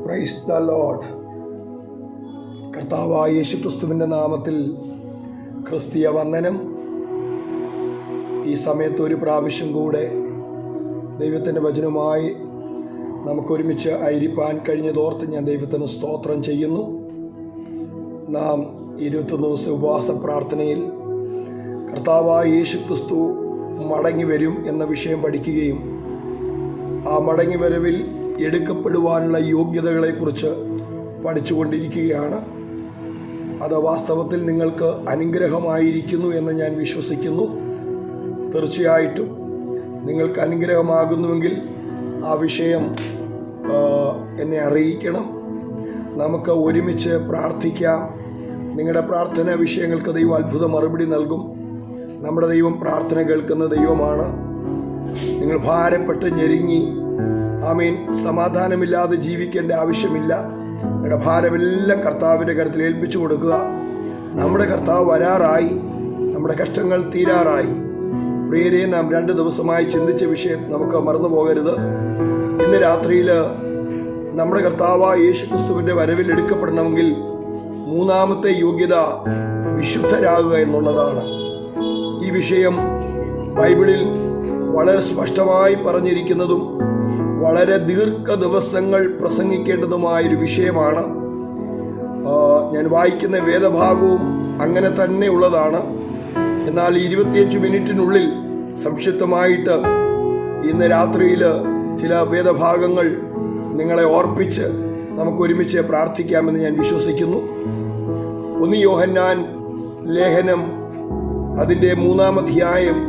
Price the Lord. കർത്താവായ യേശുക്രിസ്തുവിൻ്റെ നാമത്തിൽ ക്രിസ്തീയ വന്ദനം. ഈ സമയത്ത് ഒരു പ്രാവശ്യം കൂടെ ദൈവത്തിൻ്റെ വചനവുമായി നമുക്കൊരുമിച്ച് ആയിരിക്കാൻ കഴിഞ്ഞതോർത്ത് ഞാൻ ദൈവത്തിന് സ്തോത്രം ചെയ്യുന്നു. നാം 21 ദിവസം ഉപവാസ പ്രാർത്ഥനയിൽ കർത്താവായ യേശുക്രിസ്തു മടങ്ങി വരും എന്ന വിഷയം പഠിക്കുകയും ആ മടങ്ങി വരവിൽ എടുക്കപ്പെടുവാനുള്ള യോഗ്യതകളെക്കുറിച്ച് പഠിച്ചുകൊണ്ടിരിക്കുകയാണ്. അത് വാസ്തവത്തിൽ നിങ്ങൾക്ക് അനുഗ്രഹമായിരിക്കുന്നു എന്ന് ഞാൻ വിശ്വസിക്കുന്നു. തീർച്ചയായിട്ടും നിങ്ങൾക്ക് അനുഗ്രഹമാകുന്നുവെങ്കിൽ ആ വിഷയം എന്നെ അറിയിക്കണം. നമുക്ക് ഒരുമിച്ച് പ്രാർത്ഥിക്കാം. നിങ്ങളുടെ പ്രാർത്ഥന വിഷയങ്ങൾക്ക് ദൈവം അത്ഭുത മറുപടി നൽകും. നമ്മുടെ ദൈവം പ്രാർത്ഥന കേൾക്കുന്ന ദൈവമാണ്. നിങ്ങൾ ഭാരപ്പെട്ട് ഞെരുങ്ങി ആമേൻ സമാധാനമില്ലാതെ ജീവിക്കേണ്ട ആവശ്യമില്ല. നിങ്ങളുടെ ഭാരമെല്ലാം കർത്താവിൻ്റെ കരുത്തിൽ ഏൽപ്പിച്ചു കൊടുക്കുക. നമ്മുടെ കർത്താവ് വരാറായി, നമ്മുടെ കഷ്ടങ്ങൾ തീരാറായി. പ്രിയരെ, നാം 2 ദിവസമായി ചിന്തിച്ച വിഷയം നമുക്ക് മറന്നു പോകരുത്. ഇന്ന് രാത്രിയിൽ നമ്മുടെ കർത്താവായ യേശുക്രിസ്തുവിൻ്റെ വരവിൽ എടുക്കപ്പെടണമെങ്കിൽ 3-ാമത്തെ യോഗ്യത വിശുദ്ധരാകുക എന്നുള്ളതാണ്. ഈ വിഷയം ബൈബിളിൽ വളരെ സ്പഷ്ടമായി പറഞ്ഞിരിക്കുന്നതും വളരെ ദീർഘ ദിവസങ്ങൾ പ്രസംഗിക്കേണ്ടതുമായൊരു വിഷയമാണ്. ഞാൻ വായിക്കുന്ന വേദഭാഗവും അങ്ങനെ തന്നെ ഉള്ളതാണ്. എന്നാൽ 25 മിനിറ്റിനുള്ളിൽ സംക്ഷിപ്തമായിട്ട് ഇന്ന് രാത്രിയിൽ ചില വേദഭാഗങ്ങൾ നിങ്ങളെ ഓർപ്പിച്ച് നമുക്കൊരുമിച്ച് പ്രാർത്ഥിക്കാമെന്ന് ഞാൻ വിശ്വസിക്കുന്നു. 1 യോഹന്നാൻ ലേഖനം അതിൻ്റെ 3-ാം അധ്യായം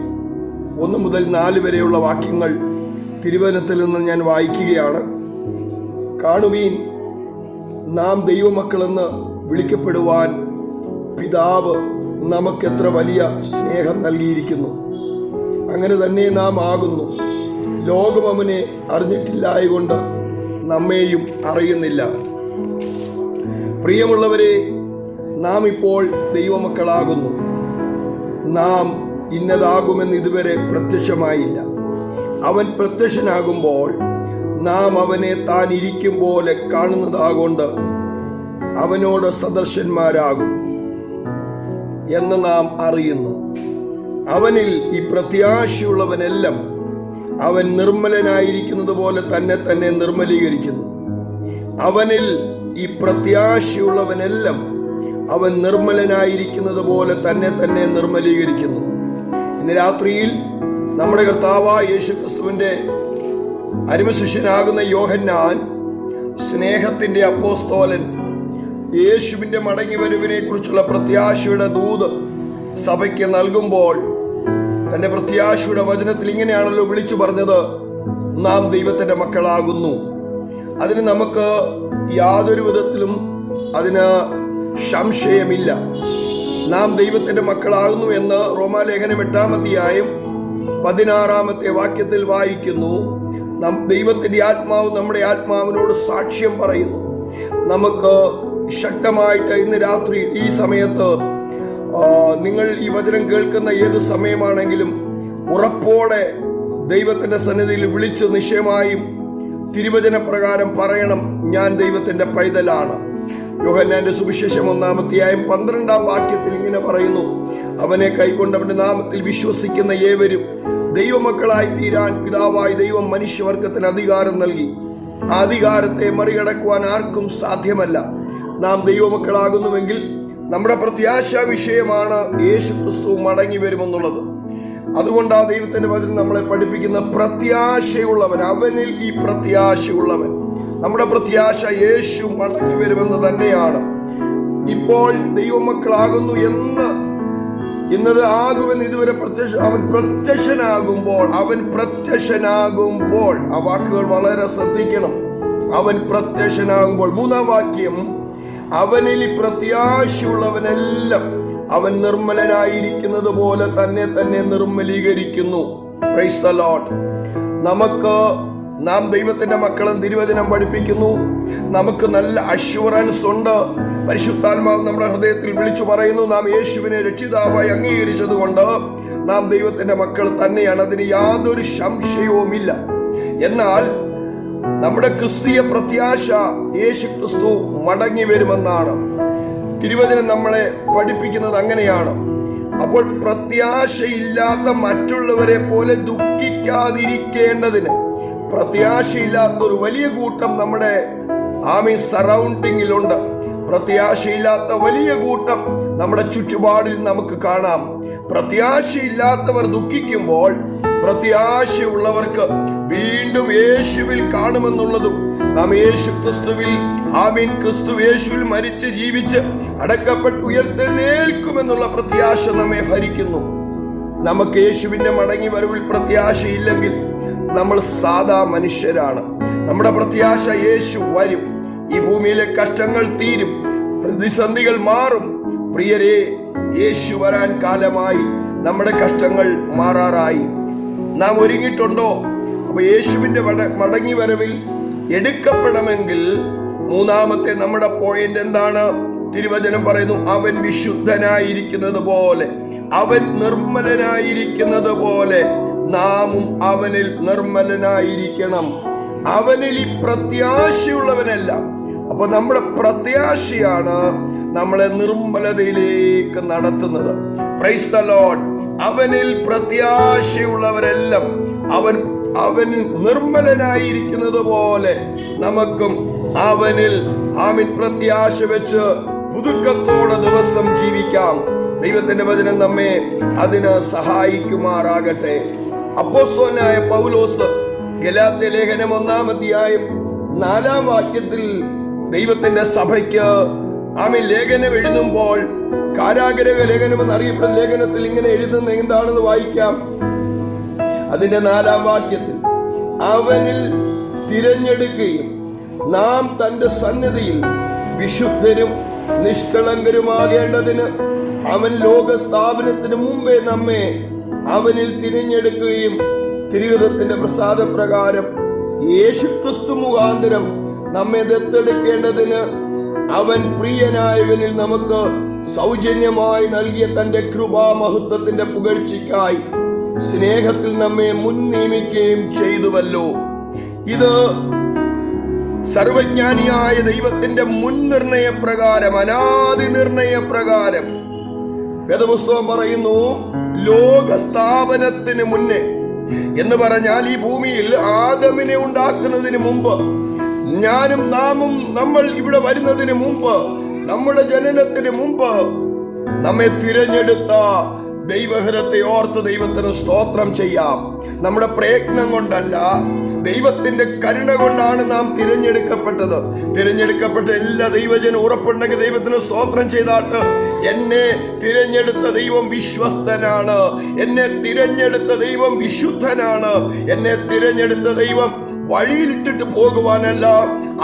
1 മുതൽ 4 വരെയുള്ള വാക്യങ്ങൾ തിരുവചനത്തിൽ നിന്ന് ഞാൻ വായിക്കുകയാണ്. കാണുവീൻ, നാം ദൈവമക്കളെന്ന് വിളിക്കപ്പെടുവാൻ പിതാവ് നമുക്കെത്ര വലിയ സ്നേഹം നൽകിയിരിക്കുന്നു. അങ്ങനെ തന്നെ നാം ആകുന്നു. ലോകം അവനെ അറിഞ്ഞിട്ടില്ലായകൊണ്ട് നമ്മെയും അറിയുന്നില്ല. പ്രിയമുള്ളവരെ, നാം ഇപ്പോൾ ദൈവമക്കളാകുന്നു. നാം ഇന്നതാകുമെന്ന് ഇതുവരെ പ്രത്യക്ഷമായില്ല. അവൻ പ്രത്യക്ഷനാകുമ്പോൾ നാം അവനെ താൻ ഇരിക്കും പോലെ കാണുന്നതാകൊണ്ട് അവനോട് സദൃശന്മാരാകും എന്ന് നാം അറിയുന്നു. അവനിൽ ഈ പ്രത്യാശയുള്ളവനെല്ലാം അവൻ നിർമ്മലനായിരിക്കുന്നത് പോലെ തന്നെ തന്നെ നിർമ്മലീകരിക്കുന്നു. അവനിൽ ഈ പ്രത്യാശയുള്ളവനെല്ലാം അവൻ നിർമ്മലനായിരിക്കുന്നത് പോലെ തന്നെ തന്നെ നിർമ്മലീകരിക്കുന്നു. ഇന്ന് രാത്രിയിൽ നമ്മുടെ കർത്താവായ യേശുക്രിസ്തുവിൻ്റെ അരുമശിഷ്യനാകുന്ന യോഹന്നാൻ, സ്നേഹത്തിൻ്റെ അപ്പോസ്തോലൻ, യേശുവിൻ്റെ മടങ്ങി വരവിനെ കുറിച്ചുള്ള പ്രത്യാശയുടെ ദൂത് സഭയ്ക്ക് നൽകുമ്പോൾ തൻ്റെ പ്രത്യാശയുടെ വചനത്തിൽ ഇങ്ങനെയാണല്ലോ വിളിച്ചു പറഞ്ഞത്: നാം ദൈവത്തിൻ്റെ മക്കളാകുന്നു. അതിന് നമുക്ക് യാതൊരു വിധത്തിലും അതിന് സംശയമില്ല. നാം ദൈവത്തിൻ്റെ മക്കളാകുന്നു എന്ന് റോമാലേഖനം 8-ാം അധ്യായം 16-ാമത്തെ വാക്യത്തിൽ വായിക്കുന്നു. ദൈവത്തിൻ്റെ ആത്മാവ് നമ്മുടെ ആത്മാവിനോട് സാക്ഷ്യം പറയുന്നു. നമുക്ക് ശക്തമായിട്ട് ഇന്ന് രാത്രി ഈ സമയത്ത് നിങ്ങൾ ഈ വചനം കേൾക്കുന്ന ഏത് സമയമാണെങ്കിലും ഉറപ്പോടെ ദൈവത്തിൻ്റെ സന്നിധിയിൽ വിളിച്ച് നിശ്ചയമായും തിരുവചന പ്രകാരം പറയണം: ഞാൻ ദൈവത്തിൻ്റെ പൈതലാണ്. യോഹന്നാന്റെ സുവിശേഷം 1-ാം അധ്യായം 12-ാം വാക്യത്തിൽ ഇങ്ങനെ പറയുന്നു: അവനെ കൈക്കൊണ്ടവന്റെ നാമത്തിൽ വിശ്വസിക്കുന്ന ഏവരും ദൈവമക്കളായി തീരാൻ പിതാവായ ദൈവം മനുഷ്യവർഗത്തിന് അധികാരം നൽകി. ആ അധികാരത്തെ മറികടക്കുവാൻ ആർക്കും സാധ്യമല്ല. നാം ദൈവമക്കളാകുന്നുവെങ്കിൽ നമ്മുടെ പ്രത്യാശ വിഷയമാണ് യേശുക്രിസ്തു മടങ്ങി വരുമെന്നുള്ളത്. അതുകൊണ്ട് ആ ദൈവത്തിന്റെ വചനം നമ്മളെ പഠിപ്പിക്കുന്ന പ്രത്യാശയുള്ളവൻ, അവനിൽ ഈ പ്രത്യാശയുള്ളവൻ. നമ്മുടെ പ്രത്യാശ യേശു മടങ്ങി വരുമെന്ന് തന്നെയാണ്. ഇപ്പോൾ ദൈവമക്കളാകുന്നു എന്ന് ഇന്നത് ആകുമെന്ന് ഇതുവരെ അവൻ പ്രത്യക്ഷനാകുമ്പോൾ ആ വാക്കുകൾ വളരെ ശ്രദ്ധിക്കണം. അവൻ പ്രത്യക്ഷനാകുമ്പോൾ 3-ാം വാക്യം: അവനിൽ പ്രത്യാശയുള്ളവനെല്ലാം അവൻ നിർമ്മലനായിരിക്കുന്നത് പോലെ തന്നെ തന്നെ നിർമ്മലീകരിക്കുന്നു. Price the Lord. നാം ദൈവത്തിന്റെ മക്കളും തിരുവചനം പഠിപ്പിക്കുന്നു. നമുക്ക് നല്ല അഷ്വറൻസ് ഉണ്ട്. പരിശുദ്ധാത്മാവ് നമ്മുടെ ഹൃദയത്തിൽ വിളിച്ചു പറയുന്നു: നാം യേശുവിനെ രക്ഷിതാവായി അംഗീകരിച്ചത് കൊണ്ട് നാം ദൈവത്തിന്റെ മക്കൾ തന്നെയാണ്. അതിന് യാതൊരു സംശയവുമില്ല. എന്നാൽ നമ്മുടെ ക്രിസ്തീയ പ്രത്യാശ യേശു ക്രിസ്തു മടങ്ങി വരുമെന്നാണ് തിരുവചനം നമ്മളെ പഠിപ്പിക്കുന്നത്. അങ്ങനെയാണ്. അപ്പോൾ പ്രത്യാശയില്ലാത്ത മറ്റുള്ളവരെ പോലെ ദുഃഖിക്കാതിരിക്കേണ്ടതിന് പ്രത്യാശയില്ലാത്ത ഒരു വലിയ കൂട്ടം നമ്മുടെ സറൗണ്ടിങ്ങിലുണ്ട്. പ്രത്യാശയില്ലാത്ത വലിയ കൂട്ടം നമ്മുടെ ചുറ്റുപാടിൽ നമുക്ക് കാണാം. പ്രത്യാശയില്ലാത്തവർ ദുഃഖിക്കുമ്പോൾ പ്രത്യാശയുള്ളവർക്ക് വീണ്ടും യേശുവിൽ കാണുമെന്നുള്ളതും നാം യേശു ക്രിസ്തുവിൽ ക്രിസ്തു യേശുവിൽ മരിച്ച് ജീവിച്ച് അടക്കപ്പെട്ട് ഉയർത്തെഴുന്നേൽക്കുമെന്നുള്ള പ്രത്യാശ നമ്മെ ഭരിക്കുന്നു. നമുക്ക് യേശുവിന്റെ മടങ്ങി വരവിൽ പ്രത്യാശയില്ലെങ്കിൽ നമ്മൾ സാധാ മനുഷ്യരാണ്. നമ്മുടെ പ്രത്യാശ യേശു വരും, ഈ ഭൂമിയിലെ കഷ്ടങ്ങൾ തീരും, പ്രതിസന്ധികൾ മാറും. പ്രിയരെ, യേശു വരാൻ കാലമായി, നമ്മുടെ കഷ്ടങ്ങൾ മാറാറായി. നാം ഒരുങ്ങിയിട്ടുണ്ടോ? അപ്പൊ യേശുവിന്റെ മടങ്ങി വരവിൽ എടുക്കപ്പെടണമെങ്കിൽ മൂന്നാമത്തെ നമ്മുടെ പോയിന്റ് എന്താണ്? തിരുവചനം പറയുന്നു, അവൻ വിശുദ്ധനായിരിക്കുന്നത് പോലെ, അവൻ നിർമ്മലനായിരിക്കുന്നത് പോലെ നാമും അവനിൽ നിർമ്മലനായിരിക്കണം. അവനിൽ ഈ പ്രത്യാശയുള്ളവനല്ല. അപ്പൊ നമ്മുടെ പ്രത്യാശയാണ് നമ്മളെ നിർമ്മലതയിലേക്ക് നടത്തുന്നത്. Price the Lord. അവനിൽ പ്രത്യാശയുള്ളവരെല്ലാം അവനിൽ നിർമ്മലനായിരിക്കുന്നത് പോലെ നമുക്കും അവനിൽ പ്രത്യാശ വെച്ച് പുതുക്കത്തോടെ ദിവസം ജീവിക്കാം. ദൈവത്തിന്റെ വചനം നമ്മെ അതിന് സഹായിക്കുമാറാകട്ടെ. അപ്പോസ്തലനായ പൗലോസ് ഗലാത്യ ലേഖനം 1-ാം അധ്യായം 4-ാം വാക്യത്തിൽ ദൈവത്തിന്റെ സഭയ്ക്ക് ലേഖനം എഴുതുമ്പോൾ, കാരാഗ്രഹ ലേഖനം എന്നറിയപ്പെടുന്ന ലേഖനത്തിൽ ഇങ്ങനെ എഴുതുന്ന എന്താണെന്ന് വായിക്കാം. അതിന്റെ 4-ാം വാക്യത്തിൽ, അവനിൽ തിരഞ്ഞെടുക്കുകയും നാം തന്റെ സന്നിധിയിൽ വിശുദ്ധരും നിഷ്കളങ്കരുമാകേണ്ടതിന് അവൻ ലോകസ്ഥാപനത്തിന് മുമ്പേ നമ്മെ അവനിൽ തിരഞ്ഞെടുക്കുകയും തിരുഹിതത്തിന്റെ പ്രസാദപ്രകാരം യേശുക്രിസ്തു മുഖാന്തരം നമ്മെ ദത്തെടുക്കേണ്ടതിന് അവൻ പ്രിയനായവനിൽ നമുക്ക് സൗജന്യമായി നൽകിയ തന്റെ കൃപാമഹത്വത്തിന്റെ പുകഴ്ചയ്ക്കായി സ്നേഹത്തിൽ നമ്മെ മുൻ നിയമിക്കുകയും ചെയ്തുവല്ലോ. ഇത് സർവജ്ഞാനിയായ ദൈവത്തിന്റെ മുൻനിർണയ പ്രകാരം, അനാദി നിർണയ പ്രകാരം വേദപുസ്തകം പറയുന്നു, ലോകസ്ഥാപനത്തിന് മുന്നേ എന്ന് പറഞ്ഞാൽ ഈ ഭൂമിയിൽ ആദമിനെ ഉണ്ടാക്കുന്നതിന് മുമ്പ്, ഞാനും നാമും നമ്മൾ ഇവിടെ വരുന്നതിന് മുമ്പ്, നമ്മുടെ ജനനത്തിന് മുമ്പ് നമ്മെ തിരഞ്ഞെടുത്ത ദൈവഹിതത്തെ ഓർത്ത് ദൈവത്തിന് സ്തോത്രം ചെയ്യാം. നമ്മുടെ പ്രയത്നം കൊണ്ടല്ല, ദൈവത്തിന്റെ കരുണ കൊണ്ടാണ് നാം തിരഞ്ഞെടുക്കപ്പെട്ടത്. തിരഞ്ഞെടുക്കപ്പെട്ട എല്ലാ ദൈവജനും ഉറപ്പുണ്ടെങ്കിൽ ദൈവത്തിന് സ്തോത്രം ചെയ്താട്ട്, എന്നെ തിരഞ്ഞെടുത്ത ദൈവം വിശ്വസ്തനാണ്, എന്നെ തിരഞ്ഞെടുത്ത ദൈവം വിശുദ്ധനാണ്, എന്നെ തിരഞ്ഞെടുത്ത ദൈവം വഴിയിലിട്ടിട്ട് പോകുവാനല്ല,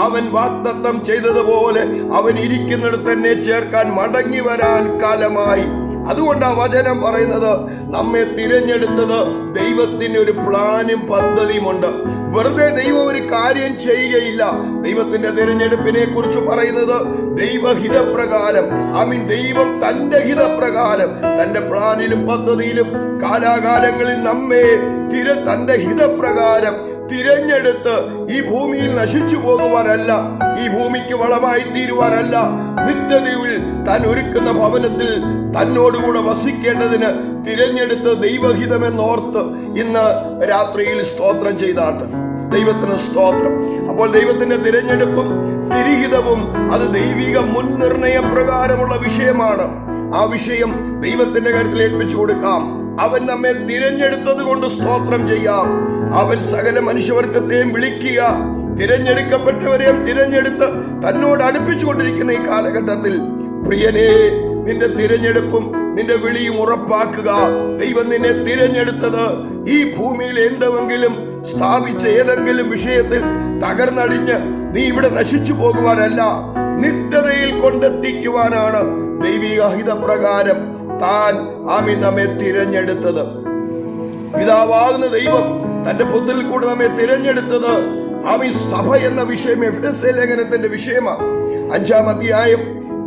അവൻ വാഗ്ദത്തം ചെയ്തതുപോലെ അവൻ ഇരിക്കുന്നിടത്ത് തന്നെ ചേർക്കാൻ മടങ്ങി വരാൻ കാലമായി. അതുകൊണ്ട് ആ വചനം പറയുന്നത്, നമ്മെ തിരഞ്ഞെടുത്തത് ദൈവത്തിന് ഒരു പ്ലാനും പദ്ധതിയുമുണ്ട്. വെറുതെ ദൈവം ഒരു കാര്യം ചെയ്യുകയില്ല. ദൈവത്തിന്റെ തിരഞ്ഞെടുപ്പിനെ കുറിച്ച് പറയുന്നത് ദൈവഹിതപ്രകാരം, ദൈവം തന്റെ ഹിതപ്രകാരം, തന്റെ പ്ലാനിലും പദ്ധതിയിലും കാലാകാലങ്ങളിൽ നമ്മെ തന്റെ ഹിതപ്രകാരം തിരഞ്ഞെടുത്ത് ഈ ഭൂമിയിൽ നശിച്ചു പോകുവാനല്ല, ഈ ഭൂമിക്ക് വളമായി തീരുവാനല്ല, നിത്യതയിൽ താൻ ഒരുക്കുന്ന ഭവനത്തിൽ തന്നോടുകൂടെ വസിക്കേണ്ടതിന് തിരഞ്ഞെടുത്ത് ദൈവഹിതമെന്നോർത്ത് ഇന്ന് രാത്രിയിൽ സ്തോത്രം ചെയ്താട്ട് ദൈവത്തിന് സ്തോത്രം. അപ്പോൾ ദൈവത്തിന്റെ തിരഞ്ഞെടുപ്പും തിരുഹിതവും അത് ദൈവിക മുൻനിർണയ പ്രകാരമുള്ള വിഷയമാണ്. ആ വിഷയം ദൈവത്തിന്റെ കാര്യത്തിൽ ഏൽപ്പിച്ചു കൊടുക്കാം. അവൻ നമ്മെ തിരഞ്ഞെടുത്തത് കൊണ്ട് സ്തോത്രം ചെയ്യാം. അവൻ സകല മനുഷ്യവർഗത്തെയും വിളിക്കുക, തിരഞ്ഞെടുക്കപ്പെട്ടവരെയും തിരഞ്ഞെടുത്ത് തന്നോട് അടുപ്പിച്ചുകൊണ്ടിരിക്കുന്ന ഈ കാലഘട്ടത്തിൽ, പ്രിയനേ, നിന്റെ തിരഞ്ഞെടുപ്പും നിന്റെ വിളിയും ഉറപ്പാക്കുക. ദൈവം നിന്നെ തിരഞ്ഞെടുത്തത് ഈ ഭൂമിയിൽ എന്തെങ്കിലും സ്ഥാപിച്ച ഏതെങ്കിലും വിഷയത്തിൽ തകർന്നടിഞ്ഞ് നീ ഇവിടെ നശിച്ചു പോകുവാനല്ല, നിത്യതയിൽ കൊണ്ടെത്തിക്കുവാനാണ് ദൈവിക ഹിതപ്രകാരം താൻ നമ്മെ തിരഞ്ഞെടുത്തത്. പിതാവാകുന്ന ദൈവം തന്റെ പുത്രനിൽ കൂടെ നമ്മെ തിരഞ്ഞെടുത്തത് സഭ എന്ന വിഷയം എഫെസ്യ ലേഖനത്തിന്റെ വിഷയമാണ്. 5-ാം അധ്യായം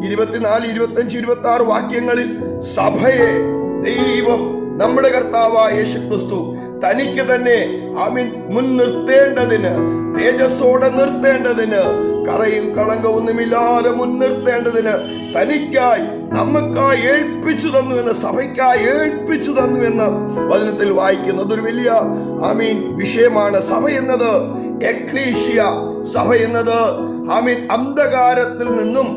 24, 25, 26 വാക്യങ്ങളിൽ സഭയെ ദൈവം, നമ്മുടെ കർത്താവായ യേശുക്രിസ്തു തനിക്ക് തന്നെ മുൻനിർത്തേണ്ടതിന്, തേജസ്സോടെ നിർത്തേണ്ടതിന്, കറയും കളങ്കമൊന്നുമില്ലാതെ മുൻനിർത്തേണ്ടതിന് തനിക്കായി നമുക്കായി ഏൽപ്പിച്ചു തന്നുവെന്ന്, സഭയ്ക്കായി ഏൽപ്പിച്ചു തന്നുവെന്ന് വചനത്തിൽ വായിക്കുന്നു. അതൊരു വലിയ വിഷയമാണ്. സഭ എന്നത്, എക്ലീഷ്യ, സഭ എന്നത് അന്ധകാരത്തിൽ നിന്നും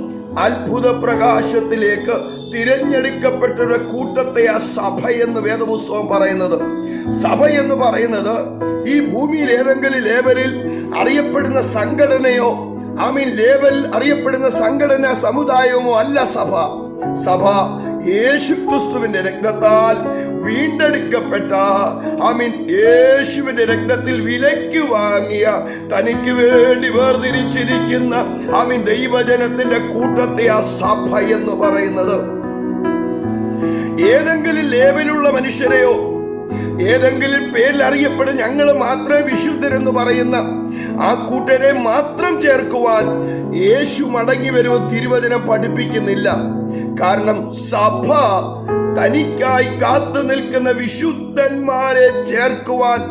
അത്ഭുത പ്രകാശത്തിലേക്ക് തിരഞ്ഞെടുക്കപ്പെട്ടൊരു കൂട്ടത്തെ ആ സഭ എന്ന് വേദപുസ്തകം പറയുന്നത്. സഭ എന്ന് പറയുന്നത് ഈ ഭൂമിയിൽ ഏതെങ്കിലും ലേബലിൽ അറിയപ്പെടുന്ന സംഘടനയോ ലേബൽ അറിയപ്പെടുന്ന സംഘടന സമുദായമോ അല്ല സഭ. സഭ യേശുക്രിസ്തുവിന്റെ രക്തത്താൽ വീണ്ടെടുക്കപ്പെട്ട യേശുവിന്റെ രക്തത്തിൽ വിലയ്ക്ക് വാങ്ങിയ, തനിക്ക് വേണ്ടി വേർതിരിച്ചിരിക്കുന്ന ദൈവജനത്തിന്റെ കൂട്ടത്തെ ആ സഭ എന്ന് പറയുന്നത്. ഏതെങ്കിലും ലേബലുള്ള മനുഷ്യരെയോ ഏതെങ്കിലും പേരിൽ അറിയപ്പെടും ഞങ്ങൾ മാത്രമേ വിശുദ്ധരെന്ന് പറയുന്ന ആ കൂട്ടരെ മാത്രം ചേർക്കുവാൻ യേശു മടങ്ങി വരുമെന്ന് തിരുവചനം പഠിപ്പിക്കുന്നില്ല. കാരണം സഭ തനിക്കായി കാത്തു നിൽക്കുന്ന വിശുദ്ധന്മാരെ ചേർക്കുവാൻ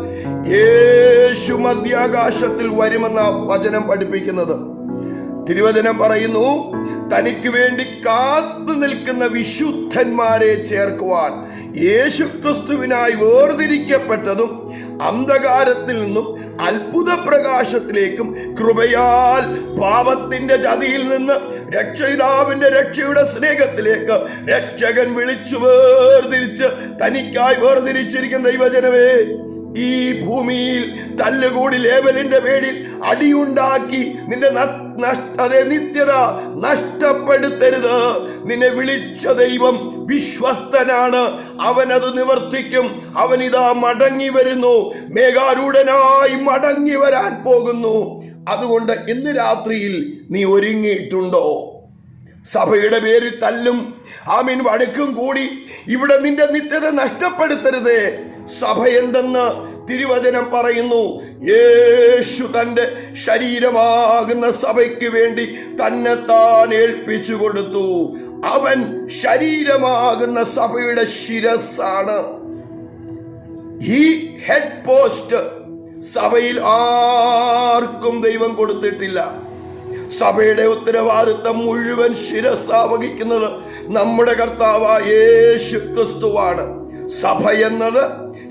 യേശു മധ്യാകാശത്തിൽ വരുമെന്ന വചനം പഠിപ്പിക്കുന്നത്. തിരുവചനം പറയുന്നു, തനിക്ക് വേണ്ടി കാത്തു നിൽക്കുന്ന വിശുദ്ധന്മാരെ ചേർക്കുവാൻ. യേശുക്രിസ്തുവിനായി വേർതിരിക്കപ്പെട്ടതും അന്ധകാരത്തിൽ നിന്നും അത്ഭുത പ്രകാശത്തിലേക്കും കൃപയാൽ പാപത്തിന്റെ ചതിയിൽ നിന്ന് രക്ഷയുടെ സ്നേഹത്തിലേക്ക് രക്ഷകൻ വിളിച്ചു വേർതിരിച്ച് തനിക്കായി വേർതിരിച്ചിരിക്കുന്ന ദൈവജനമേ, ഈ ഭൂമിയിൽ തല്ലുകൂടി ലേബലിന്റെ പേരിൽ അടിയുണ്ടാക്കി നിന്റെ നിത്യത നഷ്ടപ്പെടുത്തരുത്. നിന്നെ വിളിച്ച ദൈവം വിശ്വസ്തനാണ്, അവനത് നിവർത്തിക്കും. അവനിതാ മടങ്ങി വരുന്നു, മേഘാരൂഢനായി മടങ്ങി വരാൻ പോകുന്നു. അതുകൊണ്ട് ഇന്ന് രാത്രിയിൽ നീ ഒരുങ്ങിയിട്ടുണ്ടോ? സഭയുടെ പേരിൽ തല്ലും വഴക്കും കൂടി ഇവിടെ നിന്റെ നിത്യത നഷ്ടപ്പെടുത്തരുതേ. സഭ എന്തെന്ന് തിരുവചനം പറയുന്നു. യേശു തന്റെ ശരീരമാകുന്ന സഭയ്ക്ക് വേണ്ടി തന്നെത്താൻ ഏൽപ്പിച്ചു കൊടുത്തു. അവൻ ശരീരമാകുന്ന സഭയുടെ ശിരസ്സാണ്. ഈ ഹെഡ് പോസ്റ്റ് സഭയിൽ ആർക്കും ദൈവം കൊടുത്തിട്ടില്ല. സഭയുടെ ഉത്തരവാദിത്തം മുഴുവൻ ശിരസ്സാ വഹിക്കുന്നത് നമ്മുടെ കർത്താവായ യേശു ക്രിസ്തുവാണ്. സഭ എന്നത്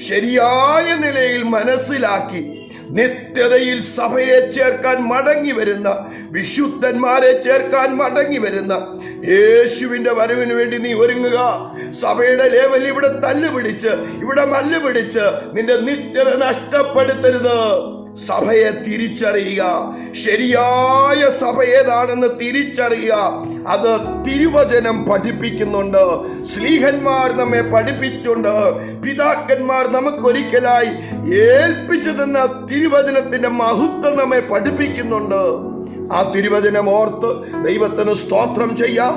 ശരിയായ നിലയിൽ മനസ്സിലാക്കി നിത്യതയിൽ സഭയെ ചേർക്കാൻ മടങ്ങി വരുന്ന, വിശുദ്ധന്മാരെ ചേർക്കാൻ മടങ്ങി വരുന്ന യേശുവിന്റെ വരവിന് വേണ്ടി നീ ഒരുങ്ങുക. സഭയുടെ ലേവൽ ഇവിടെ തല്ലുപിടിച്ച് ഇവിടെ മല്ലുപിടിച്ച് നിന്റെ നിത്യത നഷ്ടപ്പെടുത്തരുത്. സഭയെ തിരിച്ചറിയുക, ശരിയായ സഭ ഏതാണെന്ന് തിരിച്ചറിയുക. അത് തിരുവചനം പഠിപ്പിക്കുന്നുണ്ട്. സ്ലീഹന്മാർ നമ്മെ പഠിപ്പിച്ചുണ്ട്. പിതാക്കന്മാർ നമുക്കൊരിക്കലായി ഏൽപ്പിച്ചു തന്ന തിരുവചനത്തിന്റെ മഹത്വം നമ്മെ പഠിപ്പിക്കുന്നുണ്ട്. ആ തിരുവചനം ഓർത്ത് ദൈവത്തിന് സ്തോത്രം ചെയ്യാം.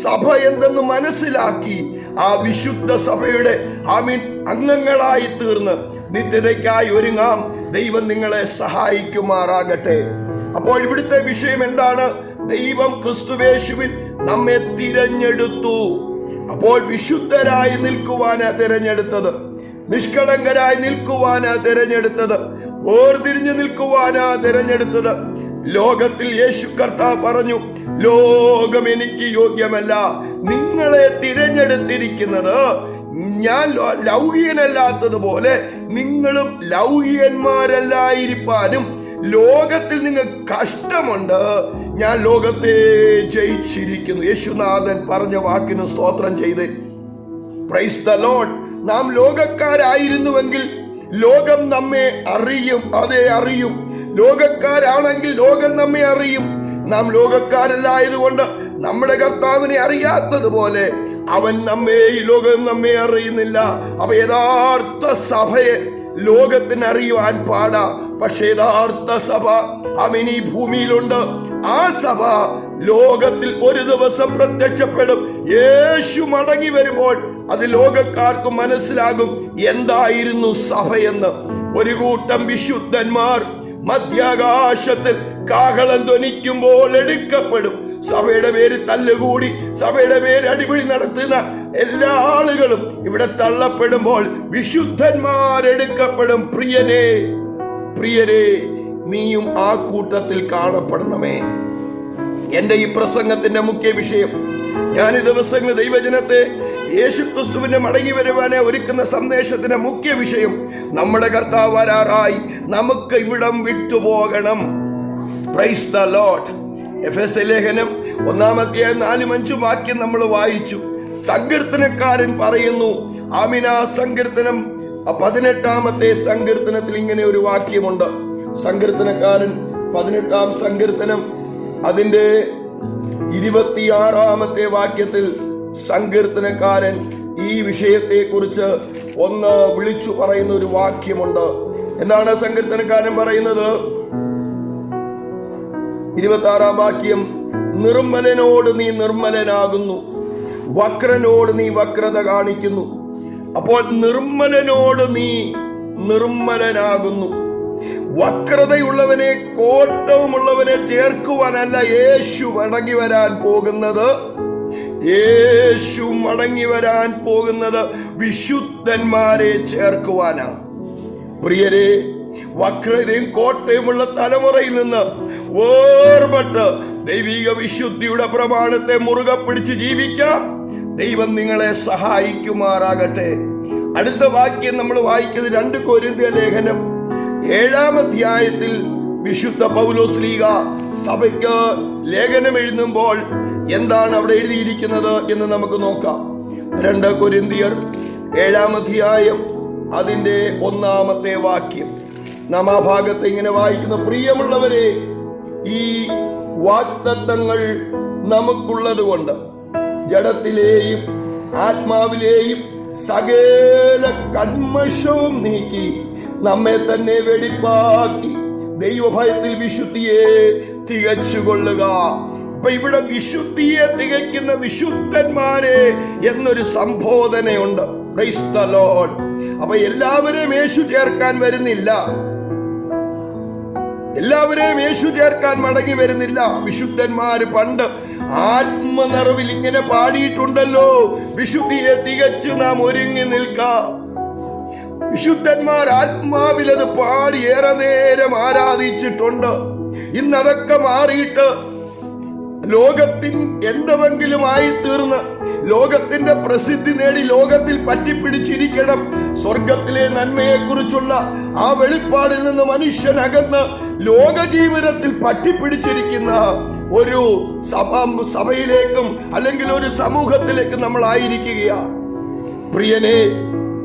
സഭ എന്തെന്ന് മനസ്സിലാക്കി ആ വിശുദ്ധ സഭയുടെ അംഗങ്ങളായി തീർന്ന് നിത്യതയ്ക്കായി ഒരുങ്ങാം. ദൈവം നിങ്ങളെ സഹായിക്കുമാറാകട്ടെ. അപ്പോൾ ഇവിടുത്തെ വിഷയം എന്താണ്? ദൈവം ക്രിസ്തുവേശുവിൽ നമ്മെ തിരഞ്ഞെടുത്തു. അപ്പോൾ വിശുദ്ധരായി നിൽക്കുവാനാ തിരഞ്ഞെടുത്തത്, നിഷ്കളങ്കരായി നിൽക്കുവാനാ തിരഞ്ഞെടുത്തത്, വേർതിരിഞ്ഞു നിൽക്കുവാനാ തിരഞ്ഞെടുത്തത്. ലോകത്തിൽ യേശു കർത്താവ് പറഞ്ഞു, ലോകം എനിക്ക് യോഗ്യമല്ല, നിങ്ങളെ തിരഞ്ഞെടുത്തിരിക്കുന്നത് ഞാൻ ലൗകികനല്ലാത്തതുപോലെ നിങ്ങളും ലൗകികന്മാരല്ലായിരിക്കാനും ലോകത്തിൽ നിങ്ങൾക്ക് കഷ്ടമുണ്ട്, ഞാൻ ലോകത്തെ ജയിച്ചിരിക്കുന്നു. യേശുനാഥൻ പറഞ്ഞ വാക്കിന് സ്തോത്രം ചെയ്ത് പ്രൈസ് ദ ലോർഡ്. നാം ലോകക്കാരായിരുന്നുവെങ്കിൽ ലോകം നമ്മെ അറിയും, അതേ അറിയും. ലോകക്കാരാണെങ്കിൽ ലോകം നമ്മെ അറിയും. നാം ലോകക്കാരല്ലായതുകൊണ്ട് നമ്മുടെ കർത്താവിനെ അറിയാത്തതുപോലെ അവൻ ഈ ലോകം നമ്മെ അറിയുന്നില്ല. അവ യഥാർത്ഥ സഭയെ ലോകത്തിന് അറിയുവാൻ പാടാ. പക്ഷേ യഥാർത്ഥ സഭ ഈ ഭൂമിയിലുണ്ട്. ആ സഭ ലോകത്തിൽ ഒരു ദിവസം പ്രത്യക്ഷപ്പെടും. യേശു മടങ്ങി വരുമ്പോൾ അത് ലോകക്കാർക്ക് മനസ്സിലാകും എന്തായിരുന്നു സഭയെന്ന്. ഒരു കൂട്ടം വിശുദ്ധന്മാർ മധ്യാകാശത്തിൽ കാഹളം ധ്വനിക്കുമ്പോൾ എടുക്കപ്പെടും. സഭയുടെ പേര് തല്ലുകൂടി, സഭയുടെ പേര് അടിപിടി നടത്തുന്ന എല്ലാ ആളുകളും ഇവിടെ തള്ളപ്പെടുമ്പോൾ വിശുദ്ധന്മാരെടുക്കപ്പെടും. പ്രിയരെ, പ്രിയരെ, നീയും ആ കൂട്ടത്തിൽ കാണപ്പെടണമേ. എന്റെ ഈ പ്രസംഗത്തിന്റെ മുഖ്യ വിഷയം, ഞാൻ ഈ ദിവസങ്ങൾ ദൈവജനത്തെ യേശുക്രിസ്തുവിന്റെ മടങ്ങി വരുവാനെ ഒരുക്കുന്ന സന്ദേശത്തിന്റെ മുഖ്യ വിഷയം, നമ്മുടെ കർത്താവ് വരാറായി, നമുക്ക് ഇവിടം വിട്ടുപോകണം. Praise the Lord. എഫെസ്യ ലേഖനം 1-4-5 വാക്യം നമ്മൾ വായിച്ചു. സങ്കീർത്തനക്കാരൻ പറയുന്നു, ആമിന സങ്കീർത്തനം 18-ാമത്തെ സങ്കീർത്തനത്തിൽ ഇങ്ങനെ ഒരു വാക്യമുണ്ട്. സങ്കീർത്തനക്കാരൻ 18-ാം സങ്കീർത്തനം അതിന്റെ 26-ാമത്തെ വാക്യത്തിൽ സങ്കീർത്തനക്കാരൻ ഈ വിഷയത്തെ കുറിച്ച് ഒന്ന് വിളിച്ചു പറയുന്ന ഒരു വാക്യമുണ്ട്. എന്താണ് സങ്കീർത്തനക്കാരൻ പറയുന്നത്? 26-ാം വാക്യം, നിർമ്മലനോട് നീ നിർമ്മലനാകുന്നു, വക്രനോട് നീ വക്രത കാണിക്കുന്നു. അപ്പോൾ നിർമ്മലനോട് നീ നിർമ്മലനാകുന്നു. വക്രതയുള്ളവനെ, കോട്ടവുമുള്ളവനെ ചേർക്കുവാനല്ല യേശു മടങ്ങി വരാൻ പോകുന്നത്. യേശു മടങ്ങി വരാൻ പോകുന്നത് വിശുദ്ധന്മാരെ ചേർക്കുവാനാണ്. പ്രിയരെ, വക്രതയും കോട്ടയുമുള്ള തലമുറയിൽ നിന്ന് വേർപെട്ട് ദൈവിക വിശുദ്ധിയുടെ പ്രമാണത്തെ മുറുകെ പിടിച്ച് ജീവിക്കാം. ദൈവം നിങ്ങളെ സഹായിക്കുമാറാകട്ടെ. അടുത്ത വാക്യം നമ്മൾ വായിക്കുന്നത് 2 കൊരിന്ത്യർ ലേഖനം 7-ാം അധ്യായത്തിൽ വിശുദ്ധ പൗലോസ്ലീഹ സഭയ്ക്ക് ലേഖനം എഴുതുമ്പോൾ എന്താണ് അവിടെ എഴുതിയിരിക്കുന്നത് എന്ന് നമുക്ക് നോക്കാം. 2 കൊരിന്ത്യർ 7-ാം അധ്യായം അതിന്റെ 1-ാമത്തെ വാക്യം നാം ആ ഭാഗത്ത് ഇങ്ങനെ വായിക്കുന്നു. പ്രിയമുള്ളവരെ, ഈ വാഗ്ദത്തങ്ങൾ നമുക്കുള്ളത് കൊണ്ട് ജഡത്തിലെയും ആത്മാവിലെയും സകല കന്മഷവും നീക്കി നമ്മെ തന്നെ വെടിപ്പാക്കി ദൈവഭയത്തിൽ വിശുദ്ധിയെ തികച്ചുകൊള്ളുക. അപ്പൊ ഇവിടെ വിശുദ്ധിയെ തികയ്ക്കുന്ന വിശുദ്ധന്മാരെ എന്നൊരു സംബോധനയുണ്ട്. Price the Lord. അപ്പൊ എല്ലാവരെയും യേശു ചേർക്കാൻ വരുന്നില്ല, എല്ലാവരെയും യേശു ചേർക്കാൻ മടങ്ങി വരുന്നില്ല. വിശുദ്ധന്മാര് പണ്ട് ആത്മനിറവിൽ ഇങ്ങനെ പാടിയിട്ടുണ്ടല്ലോ, വിശുദ്ധിയെ തികച്ചു നാം ഒരുങ്ങി നിൽക്കാം. വിശുദ്ധന്മാർ ആത്മാവിൽ അത് പാടി ഏറെ നേരം ആരാധിച്ചിട്ടുണ്ട്. ഇന്നതൊക്കെ മാറിയിട്ട് ലോകത്തിൻ എന്തെങ്കിലും ആയി തീർന്ന് ലോകത്തിന്റെ പ്രസിദ്ധി നേടി ലോകത്തിൽ പറ്റിപ്പിടിച്ചിരിക്കണം. സ്വർഗത്തിലെ നന്മയെ കുറിച്ചുള്ള ആ വെളിപ്പാടിൽ നിന്ന് മനുഷ്യനകന്ന് ലോക ജീവിതത്തിൽ പറ്റിപ്പിടിച്ചിരിക്കുന്ന ഒരു സഭയിലേക്കും അല്ലെങ്കിൽ ഒരു സമൂഹത്തിലേക്കും നമ്മൾ ആയിരിക്കുകയാണ്. പ്രിയനെ,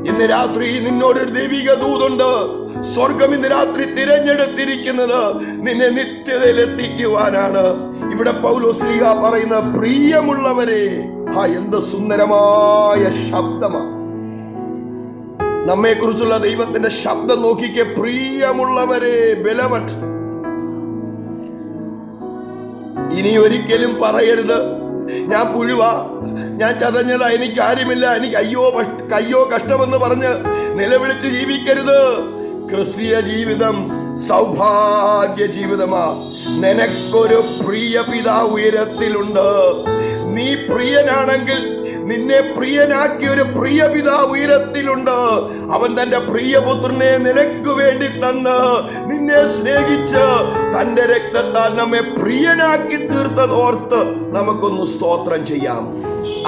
ഇന്ന് രാത്രി നിന്നോടൊരു ദൈവിക ദൂതുണ്ട്. സ്വർഗം ഇന്ന് രാത്രി തിരഞ്ഞെടുത്തിരിക്കുന്നത് നിന്നെ നിത്യതയിൽ എത്തിക്കുവാനാണ്. ഇവിടെ പൗലോസ്ലീഹ പറയുന്ന പ്രിയമുള്ളവരെ, എന്ത് സുന്ദരമായ ശബ്ദമാണ്. നമ്മെ കുറിച്ചുള്ള ദൈവത്തിന്റെ ശബ്ദം നോക്കിക്കേ. പ്രിയമുള്ളവരെ, ബെലവട്ട്. ഇനി ഒരിക്കലും പറയരുത് ഞാൻ പുഴുവാ, ഞാൻ ചതഞ്ഞതാ, എനിക്ക് ആരുമില്ല, എനിക്ക് അയ്യോ കഷ്ടമെന്ന് പറഞ്ഞ് നിലവിളിച്ച് ജീവിക്കരുത്. ക്രിസ്തീയ ജീവിതം സൗഭാഗ്യ ജീവിതമാ. നിനക്കൊരു പ്രിയ പിതാവ് ഉയരത്തിലുണ്ട്. നീ പ്രിയനാണെങ്കിൽ നിന്നെ പ്രിയനാക്കിയ ഒരു പ്രിയ പിതാവ് ഉയരത്തിലുണ്ട്. അവൻ തന്റെ പ്രിയപുത്രനെ നിനക്ക് വേണ്ടി തന്ന് നിന്നെ സ്നേഹിച്ച് തന്റെ രക്തത്താൽ നമ്മെ പ്രിയനാക്കി തീർത്തതോർത്ത് നമുക്കൊന്ന് സ്തോത്രം ചെയ്യാം.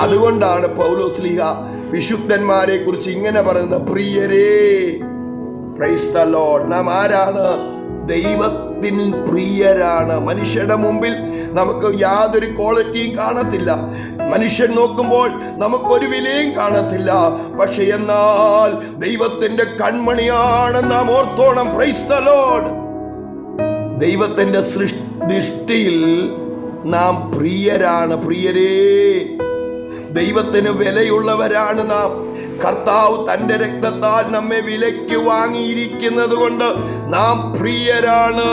അതുകൊണ്ടാണ് പൗലോസ്ലീഹ വിശുദ്ധന്മാരെ കുറിച്ച് ഇങ്ങനെ പറയുന്നത്, പ്രിയരേ. Price the Lord. നാം ആരാണ്? ദൈവത്തിന് പ്രിയരാണ്. മനുഷ്യരുടെ മുമ്പിൽ നമുക്ക് യാതൊരു ക്വാളിറ്റിയും കാണത്തില്ല. മനുഷ്യൻ നോക്കുമ്പോൾ നമുക്കൊരു വിലയും കാണത്തില്ല. പക്ഷെ എന്നാൽ ദൈവത്തിന്റെ കൺമണിയാണ് നാം ഓർത്തോണം. Praise the Lord. ദൈവത്തിന്റെ ദൃഷ്ടിയിൽ നാം പ്രിയരാണ്. പ്രിയരേ, ദൈവത്തിന് വിലയുള്ളവരാണ് നാം. കർത്താവ് തന്റെ രക്തത്താൽ നമ്മെ വിലയ്ക്ക് വാങ്ങിയിരിക്കുന്നത് കൊണ്ട് നാം പ്രിയരാണ്.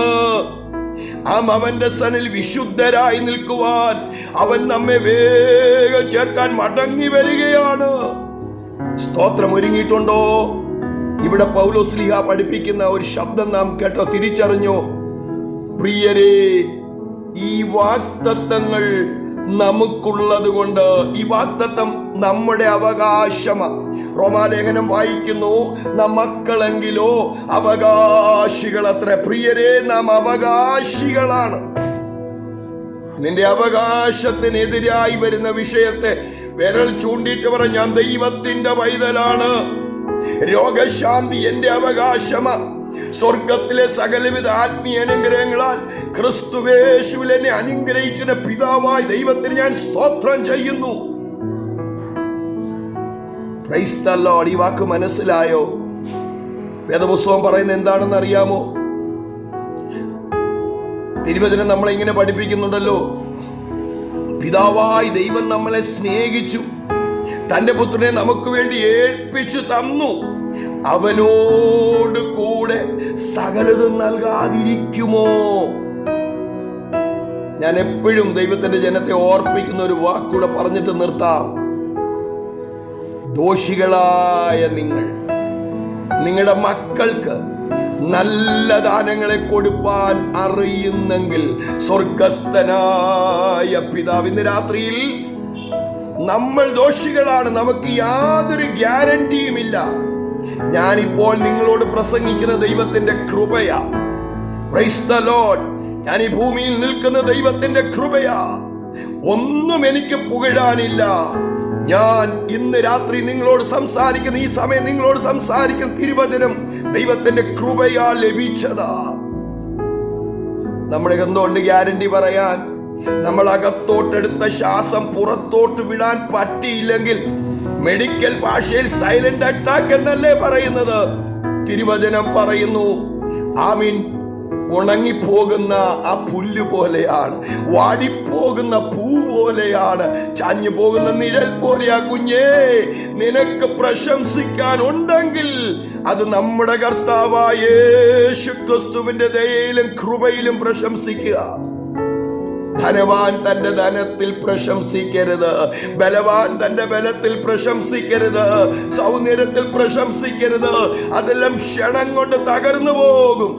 അവന്റെ സനിൽ വിശുദ്ധരായി നിൽക്കുവാൻ അവൻ നമ്മെ വേഗം ചേർക്കാൻ മടങ്ങി വരികയാണ്. സ്തോത്രം. ഒരുങ്ങിയിട്ടുണ്ടോ? ഇവിടെ പൗലോസ്ലീഹ പഠിപ്പിക്കുന്ന ഒരു ശബ്ദം നാം കേട്ടോ, തിരിച്ചറിഞ്ഞോ? പ്രിയരേ, ഈ വാഗ്ദത്തങ്ങൾ നമുക്കുള്ളത് കൊണ്ട്, ഈ വാഗ്ദത്തം നമ്മുടെ അവകാശമാണ്. റോമാലേഖനം വായിക്കുന്നു, നാം മക്കളെങ്കിലോ അവകാശികളത്രേ. പ്രിയരേ, നാം അവകാശികളാണ്. നിന്റെ അവകാശത്തിനെതിരായി വരുന്ന വിഷയത്തെ വിരൽ ചൂണ്ടിയിട്ട് പറ, ഞാൻ ദൈവത്തിന്റെ പൈതലാണ്. രോഗശാന്തി എന്റെ അവകാശമാണ്. സ്വർഗത്തിലെ സകലവിധ ആത്മീയ അനുഗ്രഹങ്ങളാൽ ക്രിസ്തുവേശുവിൽ എന്നെ അനുഗ്രഹിച്ച പിതാവായ ദൈവത്തിന് ഞാൻ സ്തോത്രം ചെയ്യുന്നു. Price the Lord. ഈ വാക്ക് മനസ്സിലായോ? വേദപുസ്തകം പറയുന്നത് എന്താണെന്ന് അറിയാമോ? തിരുവചനം നമ്മളെ ഇങ്ങനെ പഠിപ്പിക്കുന്നുണ്ടല്ലോ, പിതാവായി ദൈവം നമ്മളെ സ്നേഹിച്ചു, തന്റെ പുത്രനെ നമുക്ക് വേണ്ടി ഏൽപ്പിച്ചു തന്നു, അവനോട് കൂടെ സകലതും നൽകാതിരിക്കുമോ? ഞാൻ എപ്പോഴും ദൈവത്തിന്റെ ജനത്തെ ഓർപ്പിക്കുന്ന ഒരു വാക്കൂടെ പറഞ്ഞിട്ട് നിർത്താം. ദോഷികളായ നിങ്ങളുടെ മക്കൾക്ക് നല്ല ദാനങ്ങളെ കൊടുപ്പാൻ അറിയുന്നെങ്കിൽ സ്വർഗസ്ഥനായ പിതാവ്. ഇന്ന് രാത്രിയിൽ നമ്മൾ ദോഷികളാണ്, നമുക്ക് യാതൊരു ഗ്യാരണ്ടിയുമില്ല. ഞാനിപ്പോൾ നിങ്ങളോട് പ്രസംഗിക്കുന്ന ദൈവത്തിന്റെ കൃപയാ. Praise the Lord. ഞാൻ ഈ ഭൂമിയിൽ നിൽക്കുന്ന ദൈവത്തിന്റെ കൃപയാ. ഒന്നും എനിക്ക് പുകഴാനില്ല. ഞാൻ ഇന്ന് രാത്രി നിങ്ങളോട് സംസാരിക്കുന്ന, ഈ സമയം നിങ്ങളോട് സംസാരിക്കുന്ന തിരുവചനം ദൈവത്തിന്റെ കൃപയാ ലഭിച്ചതാ. നമ്മുടെ എന്തുകൊണ്ട് ഗ്യാരണ്ടി പറയാൻ? നമ്മൾ അകത്തോട്ടെടുത്ത ശ്വാസം പുറത്തോട്ട് വിടാൻ പറ്റിയില്ലെങ്കിൽ മെഡിക്കൽ ഭാഷയിൽ സൈലന്റ് അറ്റാക്ക് എന്നല്ലേ പറയുന്നത്? തിരുവചനം പറയുന്നു, ആമീൻ, ഉണങ്ങിപ്പോകുന്ന ആ പുല്ല് പോലെയാണ്, വാടിപ്പോകുന്ന പൂ പോലെയാണ്, ചാഞ്ഞു പോകുന്ന നിഴൽ പോലെയാ. കുഞ്ഞേ, നിനക്ക് പ്രശംസിക്കാൻ ഉണ്ടെങ്കിൽ അത് നമ്മുടെ കർത്താവായ യേശു ക്രിസ്തുവിന്റെ ദയയിലും കൃപയിലും പ്രശംസിക്കുക. ധനവാൻ തന്റെ ധനത്തിൽ പ്രശംസിക്കരുത്, ബലവാൻ തന്റെ ബലത്തിൽ പ്രശംസിക്കരുത്, സൗന്ദര്യത്തിൽ പ്രശംസിക്കരുത്. അതെല്ലാം ക്ഷണം കൊണ്ട് തകർന്നു പോകും.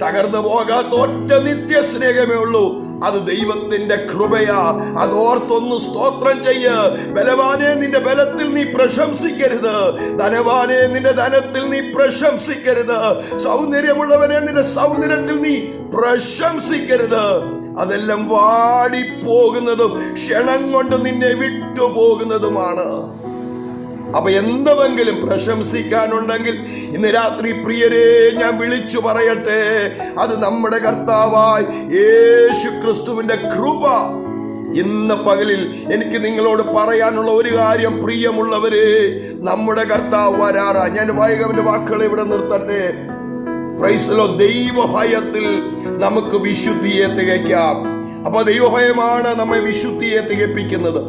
തകർന്നു പോകാത്ത ഒറ്റ നിത്യ സ്നേഹമേ ഉള്ളൂ, അത് ദൈവത്തിന്റെ കൃപയാ. അതോർത്തൊന്ന് സ്തോത്രം ചെയ്യ. ബലവാനെ, നിന്റെ ബലത്തിൽ നീ പ്രശംസിക്കരുത്. ധനവാനെ, നിന്റെ ധനത്തിൽ നീ പ്രശംസിക്കരുത്. സൗന്ദര്യമുള്ളവനെ, നിന്റെ സൗന്ദര്യത്തിൽ നീ പ്രശംസിക്കരുത്. അതെല്ലാം വാടിപ്പോകുന്നതും ക്ഷണം കൊണ്ട് നിന്നെ വിട്ടുപോകുന്നതുമാണ്. അപ്പൊ എന്തെങ്കിലും പ്രശംസിക്കാനുണ്ടെങ്കിൽ ഇന്ന് രാത്രി പ്രിയരെ ഞാൻ വിളിച്ചു പറയട്ടെ, അത് നമ്മുടെ കർത്താവായ യേശു ക്രിസ്തുവിന്റെ കൃപ. ഇന്ന് പകലിൽ എനിക്ക് നിങ്ങളോട് പറയാനുള്ള ഒരു കാര്യം, പ്രിയമുള്ളവരെ, നമ്മുടെ കർത്താവ് വരാറാ. ഞാൻ വായകവന്റെ വാക്കുകളെ ഇവിടെ നിർത്തട്ടെ. Price the Lord. ദൈവഭയത്തിൽ നമുക്ക് വിശുദ്ധിയെ തികയ്ക്കാം. അപ്പൊ ദൈവഭയമാണ് നമ്മെ വിശുദ്ധിയെ തികപ്പിക്കുന്നത്.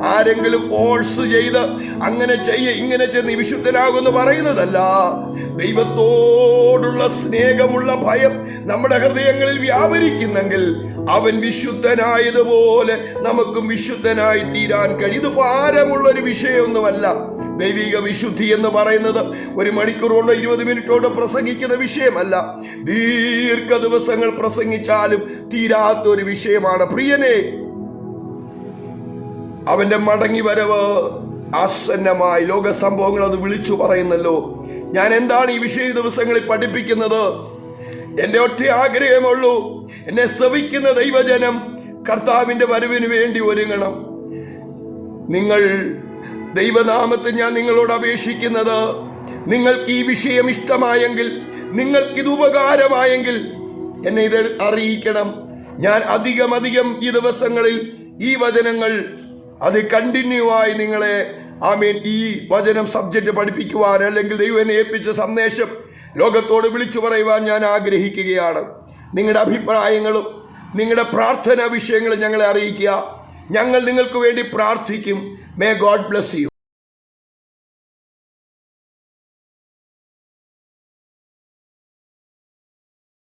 ആരെങ്കിലും ഫോഴ്സ് ചെയ്ത് അങ്ങനെ ഇങ്ങനെ നീ വിശുദ്ധനാകുമെന്ന് പറയുന്നതല്ല. ദൈവത്തോടുള്ള സ്നേഹമുള്ള ഭയം നമ്മുടെ ഹൃദയങ്ങളിൽ വ്യാപരിക്കുന്നെങ്കിൽ അവൻ വിശുദ്ധനായതുപോലെ നമുക്കും വിശുദ്ധനായി തീരാൻ കഴിയും. ഇത് ഭാരമുള്ളൊരു വിഷയമൊന്നുമല്ല. ദൈവിക വിശുദ്ധി എന്ന് പറയുന്നത് 1 മണിക്കൂർ കൊണ്ടോ 20 മിനിറ്റ് കൊണ്ടോ പ്രസംഗിക്കുന്ന വിഷയമല്ല. ദീർഘ ദിവസങ്ങൾ പ്രസംഗിച്ചാലും തീരാത്തൊരു വിഷയമാണ്. പ്രിയനെ, അവന്റെ മടങ്ങി വരവ് ആസന്നമായി. ലോക സംഭവങ്ങൾ അത് വിളിച്ചു പറയുന്നല്ലോ. ഞാൻ എന്താണ് ഈ വിഷയ ദിവസങ്ങളിൽ പഠിപ്പിക്കുന്നത്? എന്റെ ഒറ്റ ആഗ്രഹമുള്ളൂ, എന്നെ ശ്രവിക്കുന്ന ദൈവജനം കർത്താവിന്റെ വരവിന് വേണ്ടി ഒരുങ്ങണം. നിങ്ങൾ ദൈവനാമത്തിൽ ഞാൻ നിങ്ങളോട് അപേക്ഷിക്കുന്നത്, നിങ്ങൾക്ക് ഈ വിഷയം ഇഷ്ടമായെങ്കിൽ, നിങ്ങൾക്കിത് ഉപകാരമായെങ്കിൽ എന്നെ ഇത് അറിയിക്കണം. ഞാൻ അധികം ഈ ദിവസങ്ങളിൽ ഈ വചനങ്ങൾ അത് കണ്ടിന്യൂ ആയി നിങ്ങളെ ഈ വചനം സബ്ജക്റ്റ് പഠിപ്പിക്കുവാൻ, അല്ലെങ്കിൽ ദൈവം എന്നെ ഏൽപ്പിച്ച സന്ദേശം ലോകത്തോട് വിളിച്ചു പറയുവാൻ ഞാൻ ആഗ്രഹിക്കുകയാണ്. നിങ്ങളുടെ അഭിപ്രായങ്ങളും നിങ്ങളുടെ പ്രാർത്ഥനാ വിഷയങ്ങളും ഞങ്ങളെ അറിയിക്കുക. ഞങ്ങൾ നിങ്ങൾക്ക് വേണ്ടി പ്രാർത്ഥിക്കും. May God bless you.